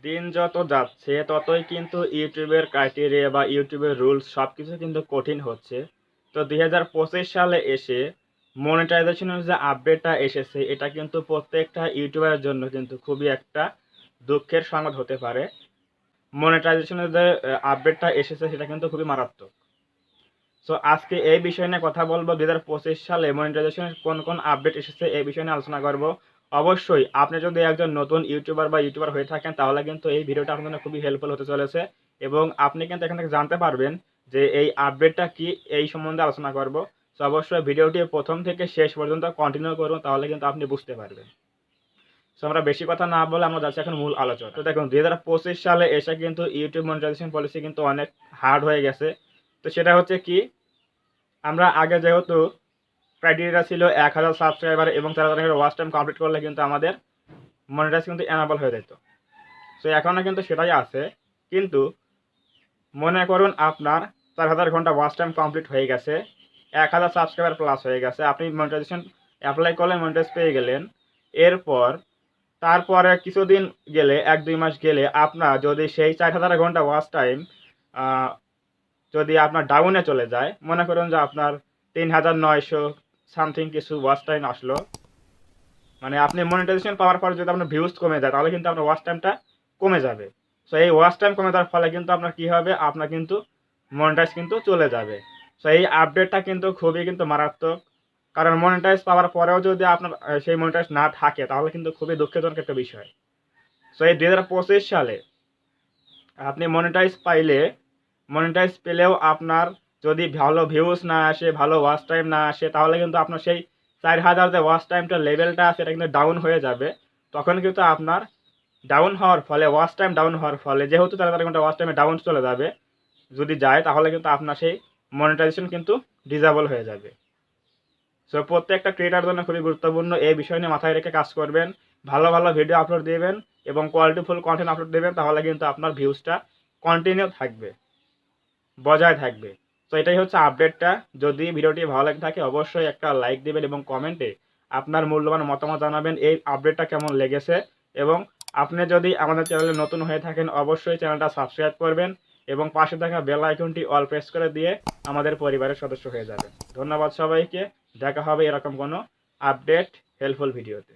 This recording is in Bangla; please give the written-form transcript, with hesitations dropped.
দিন যত যাচ্ছে ততই কিন্তু ইউটিউবের ক্রাইটেরিয়া বা ইউটিউবের রুলস সব কিছু কিন্তু কঠিন হচ্ছে। তো ২০২৫ সালে এসে মনিটাইজেশনের যে আপডেটটা এসেছে এটা কিন্তু প্রত্যেকটা ইউটিউবারের জন্য কিন্তু খুবই একটা দুঃখের সংবাদ হতে পারে। মনিটাইজেশনের যে আপডেটটা এসেছে সেটা কিন্তু খুবই মারাত্মক। সো আজকে এই বিষয় নিয়ে কথা বলবো। ২০২৫ সালে মনিটাইজেশনের কোন কোন আপডেট এসেছে এই বিষয় নিয়ে আলোচনা করব। অবশ্যই আপনি যদি একজন নতুন ইউটিউবার বা ইউটিউবার হয়ে থাকেন তাহলে কিন্তু এই ভিডিওটা আপনার জন্য খুবই হেল্পফুল হতে চলেছে এবং আপনি কিন্তু এখান থেকে জানতে পারবেন যে এই আপডেটটা কি, এই সম্বন্ধে আলোচনা করব। সো অবশ্যই ভিডিওটি প্রথম থেকে শেষ পর্যন্ত কন্টিনিউ করুন, তাহলে কিন্তু আপনি বুঝতে পারবেন। সো আমরা বেশি কথা না বলে আমরা যাচ্ছি এখন মূল আলোচনা। তো দেখুন ২০২৫ সালে এসে কিন্তু ইউটিউব মনিটাইজেশন পলিসি কিন্তু অনেক হার্ড হয়ে গেছে। তো সেটা হচ্ছে কি, আমরা আগে যেহেতু ক্রাইটেরিয়া ছিল ১,০০০ সাবস্ক্রাইবার এবং ৪,০০০ ওয়াচ টাইম কমপ্লিট করলে কিন্তু আমাদের মনিটাইজ কিন্তু এনাবল হয়ে যেত। সো এখনও কিন্তু সেটাই আছে, কিন্তু মনে করুন আপনার ৪,০০০ ঘন্টা ওয়াচ টাইম কমপ্লিট হয়ে গেছে, ১,০০০ সাবস্ক্রাইবার প্লাস হয়ে গেছে, আপনি মনিটাইজেশন অ্যাপ্লাই করলেন, মনিটাইজ পেয়ে গেলেন। এরপর তারপরে কিছুদিন গেলে ১-২ মাস গেলে আপনার যদি সেই ৪,০০০ ঘন্টা ওয়াচ টাইম যদি আপনার ডাউনে চলে যায়, মনে করুন যে আপনার ৩,৯০০ সামথিং কিছু ওয়াচ টাইম আসলো, মানে আপনি মনিটাইজেশন পাওয়ার পর যদি আপনার ভিউজ কমে যায় তাহলে কিন্তু আপনার ওয়াচ টাইমটা কমে যাবে। সো এই ওয়াচ টাইম কমে যাওয়ার ফলে কিন্তু আপনার কি হবে, আপনার কিন্তু মনিটাইজ কিন্তু চলে যাবে। সো এই আপডেটটা কিন্তু খুবই কিন্তু মারাত্মক, কারণ মনিটাইজ পাওয়ার পরেও যদি আপনার সেই মনিটাইজ না থাকে তাহলে কিন্তু খুবই দুঃখজনক একটা বিষয়। সো এই ২০২৫ সালে আপনি মনিটাইজ পেলেও আপনার যদি ভালো ভিউজ না আসে, ভালো ওয়াচ টাইম না আসে, তাহলে কিন্তু আপনার সেই ৪,০০০ যে ওয়াচ টাইমটা লেভেলটা আছে এটা কিন্তু ডাউন হয়ে যাবে। তখন কিন্তু আপনার ডাউন হওয়ার ফলে, ওয়াচ টাইম ডাউন হওয়ার ফলে, যেহেতু ৪,০০০ ঘন্টা ওয়াচ টাইমে ডাউন চলে যাবে, যদি যায় তাহলে কিন্তু আপনার সেই মনিটাইজেশন কিন্তু ডিসেবল হয়ে যাবে। সো প্রত্যেকটা ক্রিয়েটার জন্য খুবই গুরুত্বপূর্ণ, এই বিষয় নিয়ে মাথায় রেখে কাজ করবেন। ভালো ভালো ভিডিও আপলোড দেবেন এবং কোয়ালিটিফুল কন্টেন্ট আপলোড দেবেন, তাহলে কিন্তু আপনার ভিউজটা কন্টিনিউ থাকবে, বজায় থাকবে। তো এটাই হচ্ছে আপডেটটা। যদি ভিডিওটি ভালো লাগে থাকে অবশ্যই একটা লাইক দিবেন এবং কমেন্টে আপনার মূল্যবান মতামত জানাবেন এই আপডেটটা কেমন লেগেছে। এবং আপনি যদি আমাদের চ্যানেলে নতুন হয়ে থাকেন অবশ্যই চ্যানেলটা সাবস্ক্রাইব করবেন এবং পাশে থাকা বেল আইকনটি অল প্রেস করে দিয়ে আমাদের পরিবারের সদস্য হয়ে যাবেন। ধন্যবাদ সবাইকে। দেখা হবে এরকম কোনো আপডেট হেল্পফুল ভিডিওতে।